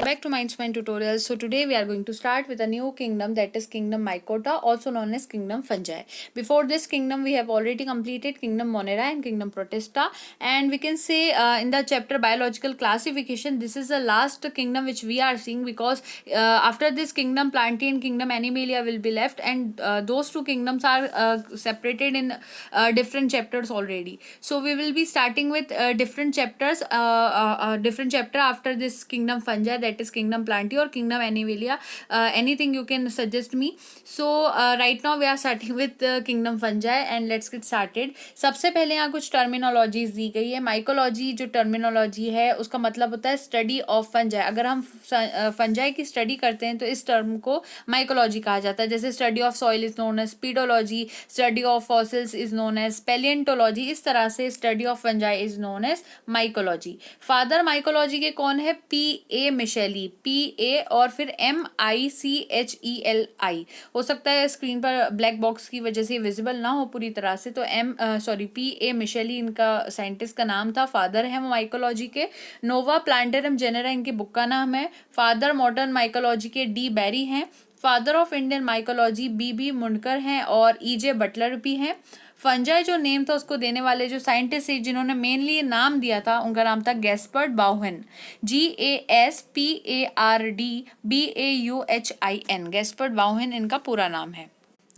Back to Mindsmine tutorials. So today we are going to start with a new kingdom, that is kingdom Mycota, also known as kingdom Fungi. Before this kingdom we have already completed kingdom Monera and kingdom Protista, and we can say in the chapter biological classification this is the last kingdom which we are seeing, because after this kingdom Plantae, kingdom Animalia will be left, and those two kingdoms are separated in different chapters already. So we will be starting with different chapters, different chapter after this kingdom Fungi, that is kingdom Plantae or kingdom Animalia. Anything you can suggest me. So right now we are starting with kingdom Fungi, and let's get started. सबसे पहले यहाँ कुछ terminologies दी गई है. Mycology जो terminology है उसका मतलब होता है स्टडी ऑफ फंजाई. अगर हम फंजाई की स्टडी करते हैं तो इस टर्म को माइकोलॉजी कहा जाता है. जैसे study of soil is known as pedology, study of fossils is known as palaeontology. इस तरह से study of fungi is known as mycology. Father mycology के कौन है? P.A. मिशेली. P.A. और फिर M.I.C.H.E.L.I. हो सकता है स्क्रीन पर ब्लैक बॉक्स की वजह से विजिबल ना हो पूरी तरह से, तो P.A. मिशेली इनका साइंटिस्ट का नाम था. फादर है माइकोलॉजी के. नोवा प्लांटेरम जेनेरा इनकी बुक का नाम है. फादर मॉडर्न माइकोलॉजी के D. बैरी हैं. Father of Indian mycology B.B. Mundkar हैं और E.J. बटलर भी हैं. फंजाई जो नेम था उसको देने वाले जो साइंटिस्ट जिन्होंने मेनली नाम दिया था उनका नाम था Gaspard Bauhin. GASPARDBAUHIN. Gaspard Bauhin इनका पूरा नाम है.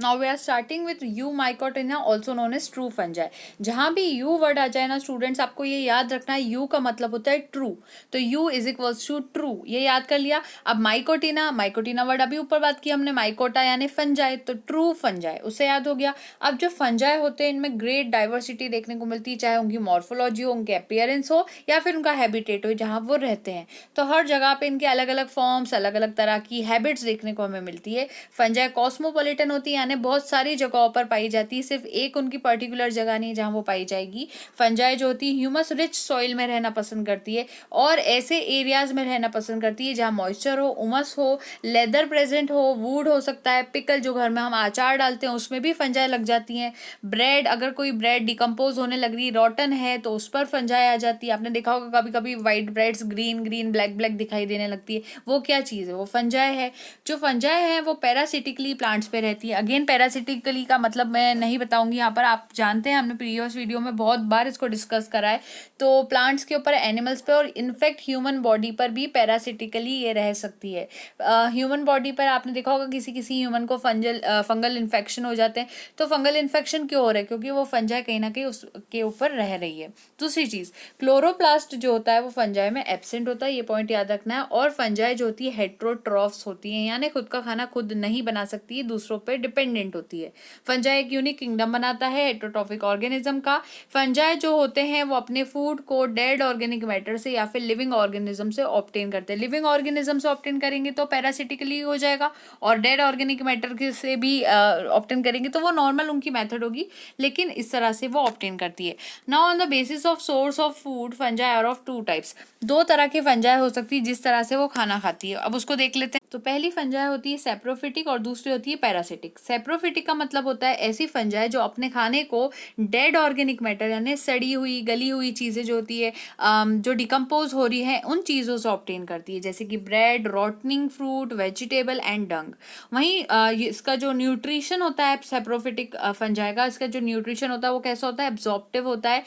Now we are starting with Eumycotina also known as true fungi. जहां भी यू वर्ड आ जाए ना स्टूडेंट्स, आपको ये याद रखना है यू का मतलब होता है ट्रू. तो u is equals to true, ये याद कर लिया. अब माइकोटिना, माइकोटिना वर्ड अभी ऊपर बात की हमने, माइकोटा यानी फंजाई, तो ट्रू फंजाई उससे याद हो गया. अब जो फंजाई होते हैं इनमें ग्रेट डाइवर्सिटी देखने को मिलती है, चाहे उनकी मॉर्फोलॉजी हो, उनके अपीयरेंस हो, या फिर उनका हैबिटेट हो जहाँ वो रहते हैं. तो हर जगह पे इनके अलग अलग फॉर्म्स, अलग अलग तरह की हैबिट्स देखने को हमें मिलती है. फंजाई कॉस्मोपॉलिटन होती है, यानी बहुत सारी जगहों पर पाई जाती है, सिर्फ एक उनकी पर्टिकुलर जगह नहीं जहां वो पाई जाएगी. फंजाई जो होती है ह्यूमस रिच सॉइल में रहना पसंद करती है और ऐसे एरियाज में रहना पसंद करती है जहां मॉइस्चर हो, उमस हो, लेदर प्रेजेंट हो, वुड हो सकता है, पिकल जो घर में हम अचार डालते हैं उसमें भी फंजाई लग जाती हैं. ब्रेड, अगर कोई ब्रेड डिकम्पोज होने लग रही, रॉटन है, तो उस पर फंजाई आ जाती है. आपने देखा होगा कभी कभी white breads green green black black दिखाई देने लगती है, वो क्या चीज़ है? वो फंजाई है. जो फंजाई है वो पैरासिटिकली प्लांट्स पे रहती है. अगेन पैरासिटिकली का मतलब मैं नहीं बताऊंगी यहाँ पर, आप जानते हैं हमने प्रीवियस वीडियो में बहुत बार इसको डिस्कस करा है. तो प्लांट्स के ऊपर, एनिमल्स पे और इनफैक्ट ह्यूमन बॉडी पर भी पैरासिटिकली ये रह सकती है. ह्यूमन बॉडी पर आपने देखा होगा किसी किसी ह्यूमन को फंगल इन्फेक्शन हो जाते हैं. तो फंगल इन्फेक्शन क्यों हो रहा है? क्योंकि वो फंजाई कहीं ना कहीं उसके ऊपर रह रही है. दूसरी चीज, क्लोरोप्लास्ट जो होता है वो फंजाई में एब्सेंट होता है, ये पॉइंट याद रखना है. और फंजाई जो होती है हेट्रोट्रॉफ्स होती है, यानी खुद का खाना खुद नहीं बना सकती है, दूसरों पर डिपेंडेंट होती है. फंजाई एक यूनिक किंगडम बनाता है हेट्रोट्रॉफिक ऑर्गेनिज्म का. फंजाई जो होते हैं वो अपने फूड को डेड ऑर्गेनिक मैटर से या फिर लिविंग ऑर्गेनिज्म से ऑब्टेन करते हैं. लिविंग ऑर्गेनिज्म से ऑब्टेन करेंगे तो पैरासिटिकली हो जाएगा, और डेड ऑर्गेनिक मैटर से भी ऑब्टेन करेंगे तो वो नॉर्मल उनकी मेथड होगी, लेकिन इस तरह से वो ऑब्टेन करती है. Now on the basis of source of food fungi are of two types. दो तरह की फंजाई हो सकती है जिस तरह से वो खाना खाती है. अब उसको देख लेते हैं. तो पहली फंजाई होती है सेप्रोफिटिक और दूसरी होती है पैरासिटिक. सेप्रोफिटिक का मतलब होता है ऐसी फंजाई जो अपने खाने को डेड ऑर्गेनिक मैटर यानी सड़ी हुई गली हुई चीज़ें जो होती है, जो डिकम्पोज हो रही है, उन चीज़ों से ऑब्टेन करती है, जैसे कि bread, rotting fruit, vegetable and dung. वहीं इसका जो न्यूट्रिशन होता है सेप्रोफिटिक फंजाई का, इसका जो न्यूट्रिशन होता है वो कैसा होता है? एब्जॉर्प्टिव होता है,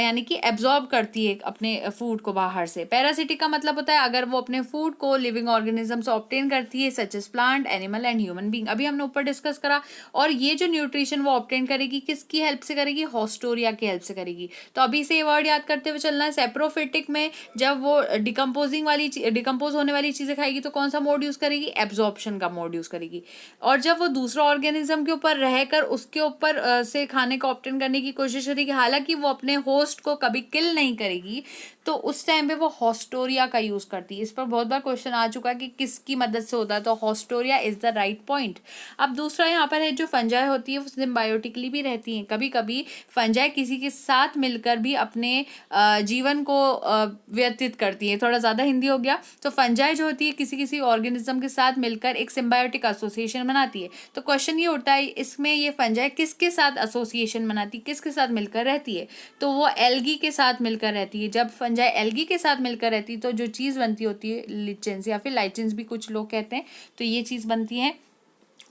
यानी कि एब्जॉर्ब करती है अपने फूड को बाहर से. पैरासिटिक का मतलब होता है अगर वो अपने फूड को लिविंग ऑर्गेनिज्म से ऑब्टेन करती है, such as plant, animal and human being. अभी हमने ऊपर डिस्कस करा. और ये जो न्यूट्रिशन वो ऑब्टेन करेगी किसकी हेल्प से करेगी? हॉस्टोरिया की हेल्प से करेगी. तो अभी से ये वर्ड याद करते हुए चलना है. सेप्रोफिटिक में जब वो डिकम्पोज होने वाली चीजें खाएगी तो कौन सा मोड यूज करेगी? एब्जॉर्प्शन का मोड यूज करेगी. और जब वो दूसरा ऑर्गेनिज्म के ऊपर रहकर उसके ऊपर से खाने को ऑब्टेन करने की कोशिश करेगी, हालांकि वो अपने होस्ट को कभी किल नहीं करेगी, तो उस टाइम पे वो हॉस्टोरिया का यूज करती है. इस पर बहुत बार क्वेश्चन आ चुका है कि किसकी मदद मदद से होता है, तो haustoria is the right point. अब दूसरा यहाँ पर है जो फंजाई होती है वो सिम्बायोटिकली भी रहती हैं। कभी कभी फंजाई किसी के साथ मिलकर भी अपने जीवन को व्यतीत करती है। थोड़ा ज़्यादा हिंदी हो गया। तो फंजाई जो होती है किसी किसी ऑर्गेनिज्म के साथ मिलकर एक सिम्बायोटिक एसोसिएशन बनाती है। तो क्वेश्चन ये उठता है इसमें ये फंजाई किसके साथ एसोसिएशन बनाती है, किसके साथ मिलकर रहती है? तो वो एल्गी के साथ मिलकर रहती है। जब फंजाई एल्गी के साथ मिलकर रहती है तो जो चीज़ बनती होती है लिचेंस या फिर लाइचेंस भी कुछ लोग कहते हैं, तो ये चीज़ बनती है।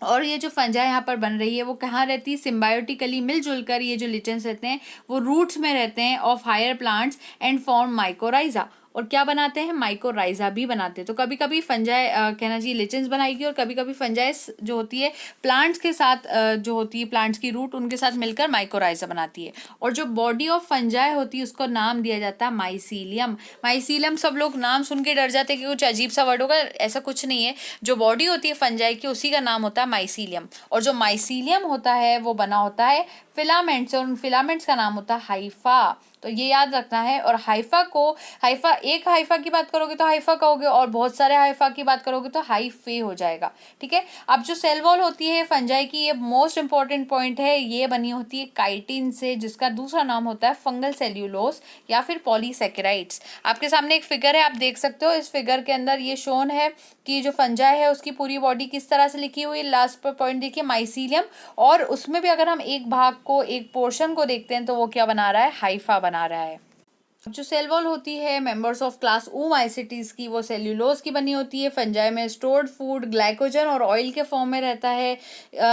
और ये जो फंजाई यहाँ पर बन रही है वो कहाँ रहती है? सिम्बायोटिकली मिलजुल कर ये जो लिचेंस रहते हैं वो रूट्स में रहते हैं of higher plants and form mycorrhiza. और क्या बनाते हैं? माइकोराइजा भी बनाते हैं। तो कभी कभी फंजाई कहना चाहिए लिचेंस बनाएगी, और कभी कभी फंजाई जो होती है प्लांट्स के साथ जो होती है प्लांट्स की रूट उनके साथ मिलकर माइकोराइजा बनाती है। और जो बॉडी ऑफ फंजाई होती है उसको नाम दिया जाता है माइसीलियम। माइसीलियम सब लोग नाम सुन के डर जाते हैं कि कुछ अजीब सा वर्ड होगा, ऐसा कुछ नहीं है। जो बॉडी होती है फंजाई की उसी का नाम होता है माइसीलियम। और जो माइसीलियम होता है वो बना होता है फिलामेंट्स, और उन फिलामेंट्स का नाम होता है हाइफा। तो ये याद रखना है। और हाइफा एक हाइफा की बात करोगे तो हाइफा कहोगे, और बहुत सारे हाइफा की बात करोगे तो हाइफे हो जाएगा। ठीक है। अब जो सेल वॉल होती है फंजाई की, ये मोस्ट इंपॉर्टेंट पॉइंट है, ये बनी होती है काइटिन से, जिसका दूसरा नाम होता है फंगल सेल्यूलोस या फिर पॉलीसेकेराइड्स। आपके सामने एक फिगर है, आप देख सकते हो। इस फिगर के अंदर ये शोन है कि जो फंजाई है उसकी पूरी बॉडी किस तरह से लिखी हुई। लास्ट पर पॉइंट देखिए माइसीलियम, और उसमें भी अगर हम एक भाग को एक पोर्शन को देखते हैं तो वो क्या बना रहा है? हाइफा बना रहा है। जो सेल वॉल होती है मेंबर्स ऑफ क्लास ओमाइसिटीज की, वो सेल्यूलोज की बनी होती है। फंजाई में स्टोर्ड फूड ग्लाइकोजन और ऑयल के फॉर्म में रहता है।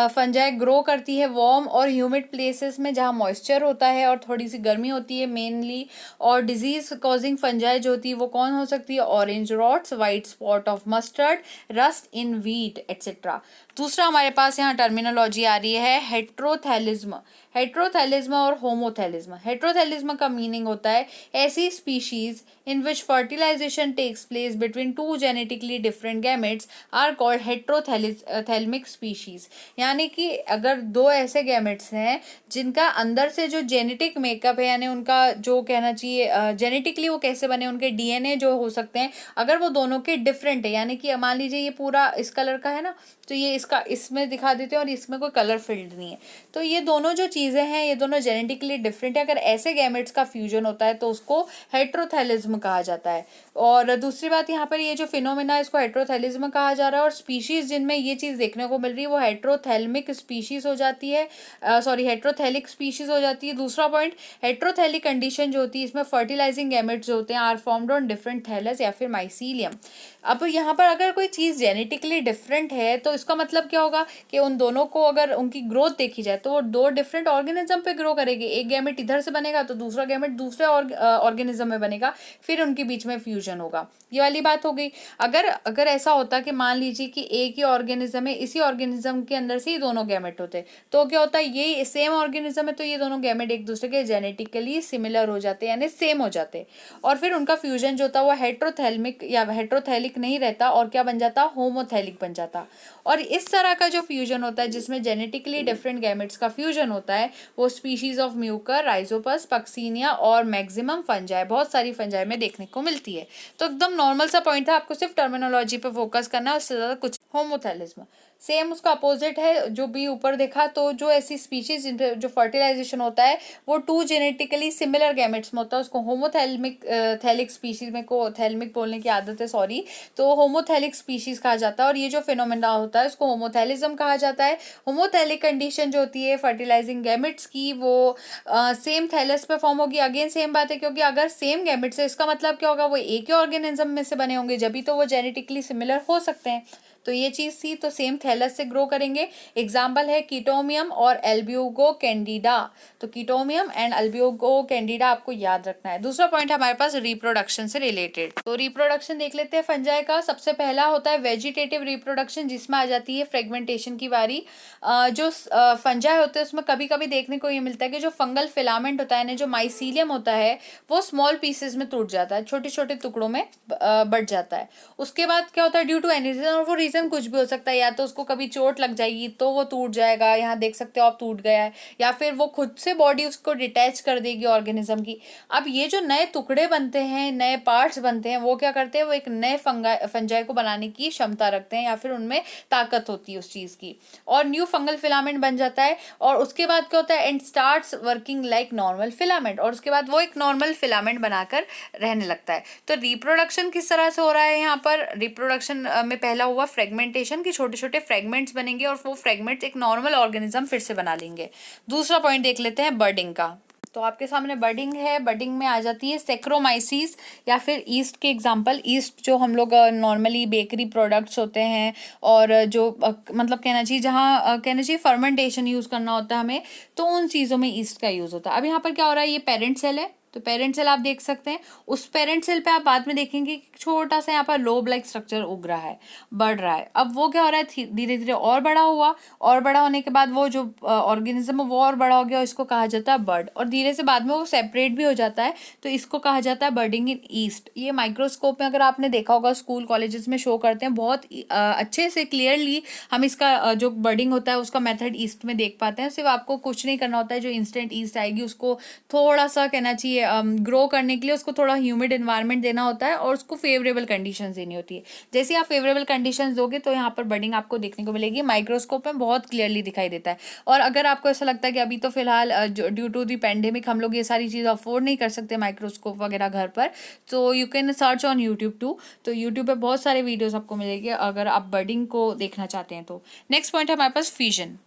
फंजाई ग्रो करती है वार्म और ह्यूमिड प्लेसेस में जहाँ मॉइस्चर होता है और थोड़ी सी गर्मी होती है मेनली। और डिजीज कॉजिंग फंजाई जो होती है वो कौन हो सकती है? Orange rots, white spot of mustard, rust in wheat etcetera. दूसरा हमारे पास यहाँ टर्मिनोलॉजी आ रही है हेट्रोथैलिज्म। हेट्रोथैलिज्म और होमोथैलिज्म। हेट्रोथैलिज्म का मीनिंग होता है ऐसी species in which fertilization takes place between two genetically different gametes are called heterothalamic species। यानी कि अगर दो ऐसे गैमेट्स हैं जिनका अंदर से जो जेनेटिक मेकअप है, यानी उनका जो कहना चाहिए जेनेटिकली वो कैसे बने, उनके डीएनए जो हो सकते हैं, अगर वो दोनों के डिफरेंट है, यानी कि मान लीजिए ये पूरा इस कलर का है ना, तो ये इसका इसमें दिखा देते हैं और इसमें कोई कलर फील्ड नहीं है, तो ये दोनों जो चीज़ें हैं ये दोनों जेनेटिकली डिफरेंट है। अगर ऐसे गैमेट्स का फ्यूजन होता है तो उसको हेट्रोथैलिज्म कहा जाता है। और दूसरी बात यहाँ पर ये जो फिनोमेना इसको हेट्रोथैलिज्म कहा जा रहा है, और स्पीशीज जिनमें ये चीज़ देखने को मिल रही है वो हेट्रोथैल्मिक स्पीशीज हो जाती है, हेट्रोथैलिक स्पीशीज हो जाती है। दूसरा पॉइंट, हेट्रोथैलिक कंडीशन जो होती है इसमें फर्टिलाइजिंग गैमेट्स जो होते हैं are formed on different thallus या फिर माइसीलियम। अब यहाँ पर अगर कोई चीज़ जेनेटिकली डिफरेंट है तो इसका मतलब क्या होगा कि उन दोनों को अगर उनकी ग्रोथ देखी जाए तो वो दो डिफरेंट ऑर्गेनिज्म पे ग्रो करेगी। एक गैमेट इधर से बनेगा तो दूसरा गैमेट दूसरे ऑर्गेनिज्म में बनेगा, फिर उनके बीच में फ्यूजन होगा। ये वाली बात हो गई। अगर ऐसा होता कि मान लीजिए कि एक ही ऑर्गेनिज्म है, इसी ऑर्गेनिज्म के अंदर से ही दोनों गैमेट होते, तो क्या होता है, ये सेम ऑर्गेनिज्म है तो ये दोनों गैमेट एक दूसरे के जेनेटिकली सिमिलर हो जाते हैं, यानी सेम हो जाते, और फिर उनका फ्यूजन जो होता है वो हेट्रोथैल्मिक या हेट्रोथैलिक नहीं रहता और क्या बन जाता? होमोथैलिक बन जाता। और इस तरह का जो फ्यूजन होता है जिसमें जेनेटिकली डिफरेंट गैमेट्स का फ्यूजन होता है वो species of Mucor, Rhizopus, Puccinia और मैक्सिमम फंजाई, बहुत सारी फंजाई में देखने को मिलती है। तो एकदम नॉर्मल सा पॉइंट था, आपको सिर्फ टर्मिनोलॉजी पे फोकस करना है, उससे ज़्यादा कुछ। होमोथैलिज्म सेम उसका अपोजिट है जो भी ऊपर देखा। तो जो ऐसी स्पीशीज जिन पे जो फर्टिलाइजेशन होता है वो टू जेनेटिकली सिमिलर गैमेट्स में होता है, उसको होमोथैल्मिक थैलिक स्पीशीज में को थैल्मिक बोलने की आदत है, सॉरी, तो होमोथैलिक स्पीशीज कहा जाता है। और ये जो फिनोमेना होता है उसको होमोथैलिज्म कहा जाता है। होमोथैलिक कंडीशन जो होती है फर्टिलाइजिंग गैमेट्स की वो सेम थैलस पे फॉर्म होगी। अगेन सेम बात है, क्योंकि अगर सेम गैमेट्स है इसका मतलब क्या होगा, वो एक ही ऑर्गेनिज्म में से बने होंगे, जब भी तो वो जेनेटिकली सिमिलर हो सकते हैं। तो ये चीज़ थी, तो सेम थैलस से ग्रो करेंगे। एग्जाम्पल है कीटोमियम और एल्ब्यूगो कैंडिडा। तो कीटोमियम एंड एल्ब्यूगो कैंडिडा आपको याद रखना है। दूसरा पॉइंट हमारे पास रिप्रोडक्शन से रिलेटेड, तो रिप्रोडक्शन देख लेते हैं फंजाई का। सबसे पहला होता है वेजिटेटिव रिप्रोडक्शन, जिसमें आ जाती है फ्रेगमेंटेशन की बारी। जो फंजाई होते हैं उसमें कभी कभी देखने को ये मिलता है कि जो फंगल फिलामेंट होता है ना, जो माइसीलियम होता है, वो स्मॉल पीसेस में टूट जाता है, छोटे छोटे टुकड़ों में बढ़ जाता है। उसके बाद क्या होता है, ड्यू टू एनी रीजन, और वो रीजन रीजन कुछ भी हो सकता है, या तो उसको कभी चोट लग जाएगी तो वो टूट जाएगा, यहाँ देख सकते हो आप टूट गया है, या फिर वो खुद से बॉडी उसको डिटैच कर देगी ऑर्गेनिज्म की। अब ये जो नए टुकड़े बनते हैं, नए पार्ट्स बनते हैं, वो क्या करते हैं, वो एक नए फंजाई को बनाने की क्षमता रखते हैं, या फिर उनमें ताकत होती है उस चीज की, और न्यू फंगल फिलामेंट बन जाता है। और उसके बाद क्या होता है, and starts working like normal filament, और उसके बाद वो एक नॉर्मल फिलामेंट बनाकर रहने लगता है। तो रिप्रोडक्शन किस तरह से हो रहा है, यहाँ पर रिप्रोडक्शन में पहला हुआ फ्रेगमेंटेशन, की छोटे छोटे फ्रेगमेंट्स बनेंगे और वो फ्रेगमेंट्स एक नॉर्मल ऑर्गेनिज्म फिर से बना लेंगे। दूसरा पॉइंट देख लेते हैं बर्डिंग का। तो आपके सामने बर्डिंग है, बर्डिंग में आ जाती है सेक्रोमाइसीस या फिर ईस्ट के एग्जांपल। ईस्ट जो हम लोग नॉर्मली बेकरी प्रोडक्ट्स होते हैं, और जो मतलब कहना चाहिए जहाँ कहना चाहिए फर्मेंटेशन यूज़ करना होता है हमें, तो उन चीज़ों में ईस्ट का यूज़ होता है। अब यहाँ पर क्या हो रहा है, ये पेरेंट सेल है, तो पेरेंट सेल आप देख सकते हैं, उस पेरेंट सेल पे आप बाद में देखेंगे कि छोटा सा यहाँ पर लोब लाइक स्ट्रक्चर उग रहा है, बढ़ रहा है। अब वो क्या हो रहा है, धीरे धीरे और बड़ा हुआ, और बड़ा होने के बाद वो जो ऑर्गेनिज्म है वो और बड़ा हो गया, इसको कहा जाता है बर्ड, और धीरे से बाद में वो सेपरेट भी हो जाता है, तो इसको कहा जाता है बर्डिंग इन ईस्ट। ये माइक्रोस्कोप में अगर आपने देखा होगा, स्कूल कॉलेजेस में शो करते हैं बहुत अच्छे से क्लियरली, हम इसका जो बर्डिंग होता है उसका मेथड ईस्ट में देख पाते हैं। सिर्फ आपको कुछ नहीं करना होता है, जो इंस्टेंट ईस्ट आएगी उसको थोड़ा सा कहना चाहिए ग्रो करने के लिए उसको थोड़ा ह्यूमिड एनवायरनमेंट देना होता है, और उसको फेवरेबल कंडीशंस देनी होती है। जैसे आप फेवरेबल कंडीशंस दोगे तो यहाँ पर बर्डिंग आपको देखने को मिलेगी, माइक्रोस्कोप में बहुत क्लियरली दिखाई देता है। और अगर आपको ऐसा लगता है कि अभी तो फिलहाल ड्यू टू दी पेंडेमिक हम लोग ये सारी चीज़ अफोर्ड नहीं कर सकते माइक्रोस्कोप वगैरह घर पर, तो you can search on YouTube too. तो यूट्यूब पे बहुत सारे वीडियोस आपको मिलेंगे अगर आप बर्डिंग को देखना चाहते हैं तो। नेक्स्ट पॉइंट है हमारे पास फिजन।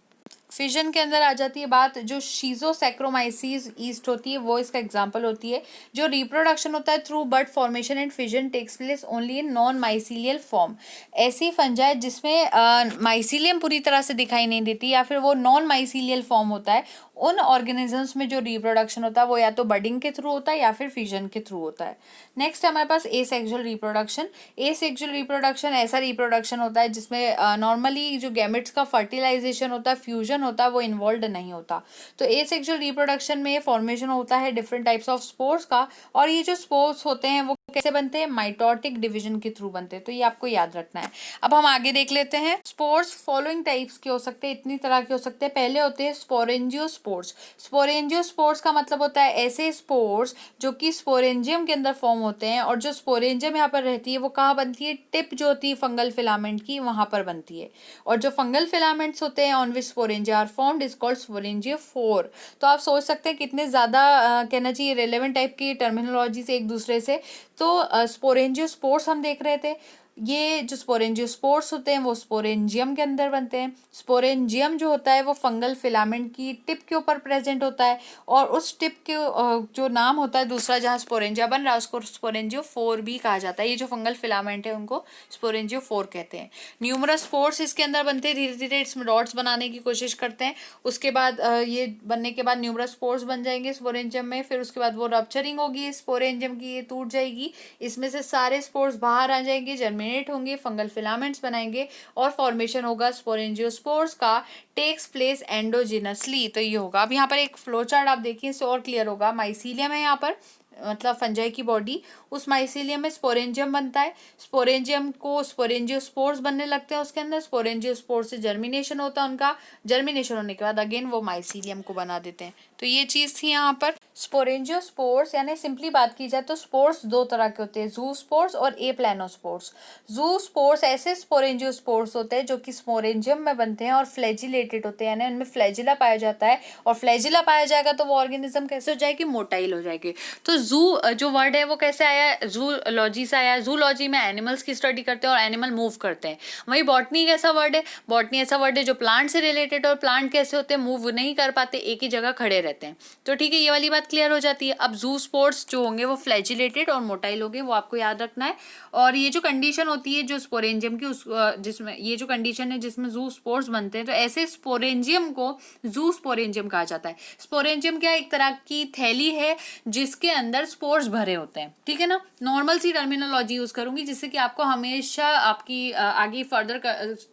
फिजन के अंदर आ जाती है बात, जो शीजोसैक्रोमाइसीस ईस्ट होती है वो इसका एग्जांपल होती है। जो रिप्रोडक्शन होता है through bud formation and fission takes place only in non mycelial form. ऐसी फंजाई जिसमें माइसीलियम पूरी तरह से दिखाई नहीं देती, या फिर वो नॉन माइसीलियल फॉर्म होता है, उन ऑर्गेनिजम्स में जो रिप्रोडक्शन होता है वो या तो बर्डिंग के थ्रू होता है या फिर फिजन के थ्रू होता है। नेक्स्ट हमारे पास एसेक्सुअल रिप्रोडक्शन। एसेक्सुअल रिप्रोडक्शन ऐसा रिप्रोडक्शन होता है जिसमें नॉर्मली जो गैमेट्स का फर्टिलाइजेशन होता है, फ्यूजन होता है, वो इन्वॉल्व नहीं होता। तो एसेक्सुअल रिप्रोडक्शन में फॉर्मेशन होता है डिफरेंट टाइप्स ऑफ स्पोर्स का, और ये जो स्पोर्स होते हैं वो कैसे बनते हैं, माइटोटिक डिवीजन के थ्रू बनते हैं, तो ये आपको याद रखना है। अब हम आगे देख लेते हैं। स्पोर्स फॉलोइंग टाइप्स के हो सकते हैं, इतनी तरह के हो सकते हैं। पहले होते हैं स्पोरेंजियोस्पोर्स। स्पोरेंजियोस्पोर्स का मतलब होता है ऐसे स्पोर्स जो कि स्पोरेंजियम के अंदर फॉर्म होते हैं, और जो स्पोरेंजियम यहाँ पर रहती है वो कहाँ बनती है, टिप जो होती है फंगल फिलामेंट की वहां पर बनती है, और जो फंगल फिलामेंट्स होते हैं on which sporangia are formed is called sporangiophore. तो आप सोच सकते हैं कितने ज्यादा कहना चाहिए रेलेवेंट टाइप की टर्मिनोलॉजी से एक दूसरे से। तो स्पोरेंजियोस्पोर्स हम देख रहे थे, ये जो स्पोरेंजियोस्पोर्स होते हैं वो स्पोरेंजियम के अंदर बनते हैं। स्पोरेंजियम जो होता है वो फंगल फिलामेंट की टिप के ऊपर प्रेजेंट होता है, और उस टिप के जो नाम होता है दूसरा जहाँ स्पोरेंजिया बन रहा है उसको स्पोरेंजियोफोर भी कहा जाता है। ये जो फंगल फिलामेंट है उनको स्पोरेंजियोफोर कहते हैं। न्यूमरस स्पोर्स इसके अंदर बनते हैं, धीरे धीरे इसमें डॉट्स बनाने की कोशिश करते हैं, उसके बाद ये बनने के बाद न्यूमरस स्पोर्स बन जाएंगे स्पोरेंजियम में, फिर उसके बाद वो रप्चरिंग होगी स्पोरेंजियम की, ये टूट जाएगी, इसमें से सारे स्पोर्स बाहर आ जाएंगे, जर्मिनेट होंगे, फंगल फिलामेंट्स बनाएंगे, और फॉर्मेशन होगा स्पोरेंजियोस्पोर्स का, टेक्स प्लेस एंडोजिनसली। तो ये होगा। अब यहाँ पर एक फ्लो चार्ट आप देखिए, इससे और क्लियर होगा। माइसीलियम है यहाँ पर, मतलब फंजाई की बॉडी, उस माइसीलियम में स्पोरेंजियम बनता है, स्पोरेंजियम को स्पोरेंजियोस्पोर्स बनने लगते हैं उसके अंदर, स्पोरेंजियोस्पोर्स से जर्मिनेशन होता है उनका, जर्मिनेशन होने के बाद अगेन वो माइसीलियम को बना देते हैं। तो ये चीज थी यहाँ पर। स्पोरेंजियोस्पोर्स यानी सिंपली बात की जाए तो स्पोर्स दो तरह के होते हैं, जू स्पोर्स और एप्लानोस्पोर्स। जू स्पोर्स ऐसे स्पोरेंजियोस्पोर्स होते हैं जो कि स्पोरेंजियम में बनते हैं और फ्लैजिलेटेड होते हैं, यानी उनमें फ्लैजिला पाया जाता है, और फ्लैजिला पाया जाएगा तो वो ऑर्गेनिज्म कैसे हो जाएगी, मोटाइल हो जाएगी। तो जू जो वर्ड है वो कैसे आया, जूलॉजी से आया। जूलॉजी में एनिमल्स की स्टडी करते हैं और एनिमल मूव करते हैं। वही बॉटनी कैसा वर्ड है, बॉटनी ऐसा वर्ड है जो प्लांट से रिलेटेड, और प्लांट कैसे होते हैं, मूव नहीं कर पाते, एक ही जगह खड़े रहते हैं। तो ठीक है, ये वाली बात क्लियर हो जाती है। अब जू स्पोर्स जो होंगे वो फ्लैजिलेटेड और मोटाइल होंगे, वो आपको याद रखना है। और ये जो कंडीशन होती है जो स्पोरेंजियम की, उस जिसमें ये जो कंडीशन है जिसमें जू स्पोर्स बनते हैं, तो ऐसे स्पोरेंजियम को जू स्पोरेंजियम कहा जाता है। स्पोरेंजियम क्या, एक तरह की थैली है जिसके अंदर अंदर स्पोर्स भरे होते हैं, ठीक है ना। नॉर्मल सी टर्मिनोलॉजी यूज करूंगी जिससे कि आपको हमेशा आपकी आगे फर्दर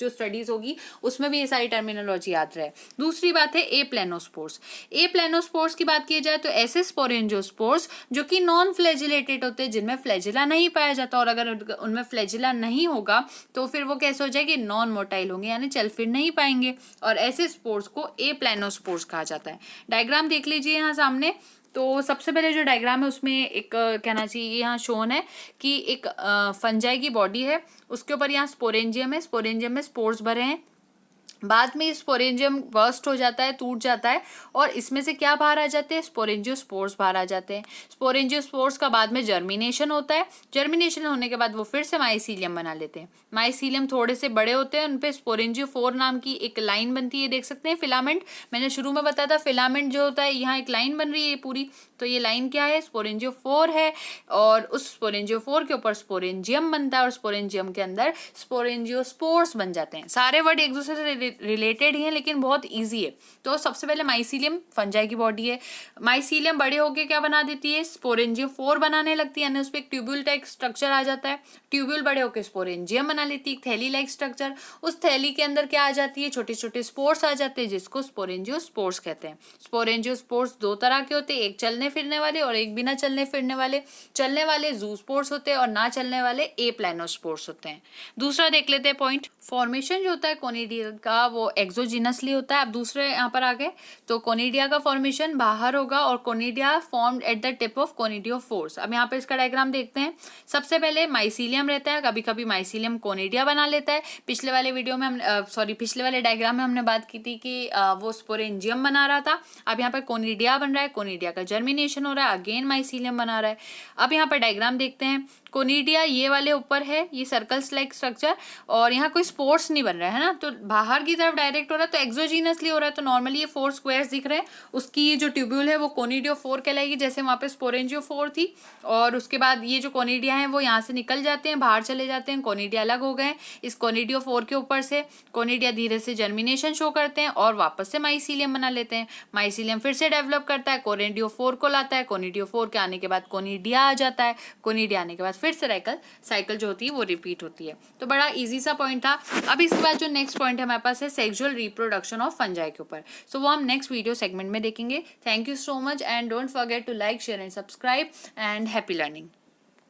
जो स्टडीज होगी उसमें भी ये सारी टर्मिनोलॉजी याद रहे। दूसरी बात है ए प्लेनोस्पोर्स। ए प्लेनोस्पोर्स की बात की जाए तो ऐसे स्पोरेंजियोस्पोर्स जो कि नॉन फ्लैजिलेटेड होते हैं, जिनमें फ्लैजिला नहीं पाया जाता, और अगर उनमें फ्लैजिला नहीं होगा तो फिर वो कैसे हो जाएगी, नॉन मोटाइल होंगे, यानी चल फिर नहीं पाएंगे, और ऐसे स्पोर्स को ए प्लेनोस्पोर्स कहा जाता है। डायग्राम देख लीजिए यहाँ सामने। तो सबसे पहले जो डायग्राम है उसमें एक कहना चाहिए यहाँ शोन है कि एक फंजाई की बॉडी है, उसके ऊपर यहाँ स्पोरेंजियम है, स्पोरेंजियम में स्पोर्स भरे हैं। बाद में स्पोरेंजियम बर्स्ट हो जाता है, टूट जाता है, और इसमें से क्या बाहर आ जाते हैं, स्पोरेंजियोस्पोर्स बाहर आ जाते हैं। स्पोरेंजियोस्पोर्स का बाद में जर्मिनेशन होता है, जर्मिनेशन होने के बाद वो फिर से माइसीलियम बना लेते हैं। माइसीलियम थोड़े से बड़े होते हैं, उन पे स्पोरेंजियोफोर नाम की एक लाइन बनती है, देख सकते हैं फिलामेंट। मैंने शुरू में बताया था फिलामेंट जो होता है, यहाँ एक लाइन बन रही है पूरी, तो ये लाइन क्या है, स्पोरेंजियोफोर है, और उस स्पोरेंजियोफोर के ऊपर स्पोरेंजियम बनता है, और स्पोरेंजियम के अंदर स्पोरेंजियोस्पोर्स बन जाते हैं। सारे वर्ड एक दूसरे से रिलेटेड ही है लेकिन बहुत इजी है। तो सबसे पहले माइसीलियम फंजाई की बॉडी है, माइसीलियम बड़े होके क्या बना देती है, स्पोरेंजियोफोर बनाने लगती है, यानी उस पर एक ट्यूब्यूल टाइप स्ट्रक्चर आ जाता है। ट्यूब्यूल बड़े होकर स्पोरेंजियम बना लेती है, एक थैली लाइक स्ट्रक्चर। उस थैली के अंदर क्या आ जाती है, छोटे छोटे स्पोर्स आ जाते हैं, जिसको स्पोरेंजियोस्पोर्स कहते हैं। स्पोरेंजियोस्पोर्स दो तरह के होते हैं, एक चलने फिरने वाले और एक बिना चलने फिरने वाले। चलने वाले जूस्पोर्स होते हैं और ना चलने वाले ए प्लेनोस्पोर्स होते हैं। दूसरा देख लेते हैं पॉइंट, फॉर्मेशन जो होता है कोनिडिया का वो एक्सोजिनसली होता है। अब दूसरे यहाँ पर आ गए तो कोनिडिया का फॉर्मेशन बाहर होगा, और conidia formed at the tip of कोनिडियोफोर्स। अब यहाँ पे इसका डायग्राम देखते हैं। सबसे पहले माइसीलियम रहता है, कभी कभी माइसीलियम कोनिडिया बना लेता है। पिछले वाले वीडियो में हम पिछले वाले डायग्राम में हमने बात की थी कि वो स्पोरेंजियम बना रहा था। अब यहाँ पर कोनिडिया बन रहा है, कोनिडिया का जर्मिनेशन हो रहा है, अगेन माइसीलियम बना रहा है। अब यहाँ पर डायग्राम देखते हैं, कोनिडिया ये वाले ऊपर है, ये सर्कल्स लाइक स्ट्रक्चर, और यहाँ कोई स्पोर्स नहीं बन रहा है ना, तो बाहर की तरफ डायरेक्ट हो रहा है, तो एक्सोजीनसली हो रहा है। तो नॉर्मली ये 4 स्क्वायर्स दिख रहे हैं, उसकी ये जो ट्यूब्यूल है वो कोनिडियोफोर कहलाएगी, जैसे वहाँ पे स्पोरेंजियोफोर थी। और उसके बाद ये जो कोनिडिया है वो यहाँ से निकल जाते हैं, बाहर चले जाते हैं, कोनिडिया अलग हो गए। इस कोनिडियोफोर के ऊपर से कोनिडिया धीरे से जर्मिनेशन शो करते हैं और वापस से माइसीलियम बना लेते हैं। माइसीलियम फिर से डेवलप करता है, कोनिडियोफोर को लाता है, कोनिडियोफोर के आने के बाद कोनिडिया आ जाता है, कोनिडिया आने के बाद फिर से साइकिल जो होती है वो रिपीट होती है। तो बड़ा इजी सा पॉइंट था। अब इसके बाद जो नेक्स्ट पॉइंट है हमारे पास है सेक्सुअल रिप्रोडक्शन ऑफ फंजाई के ऊपर। सो वो हम नेक्स्ट वीडियो सेगमेंट में देखेंगे। Thank you so much and don't forget to like, share and subscribe and happy learning.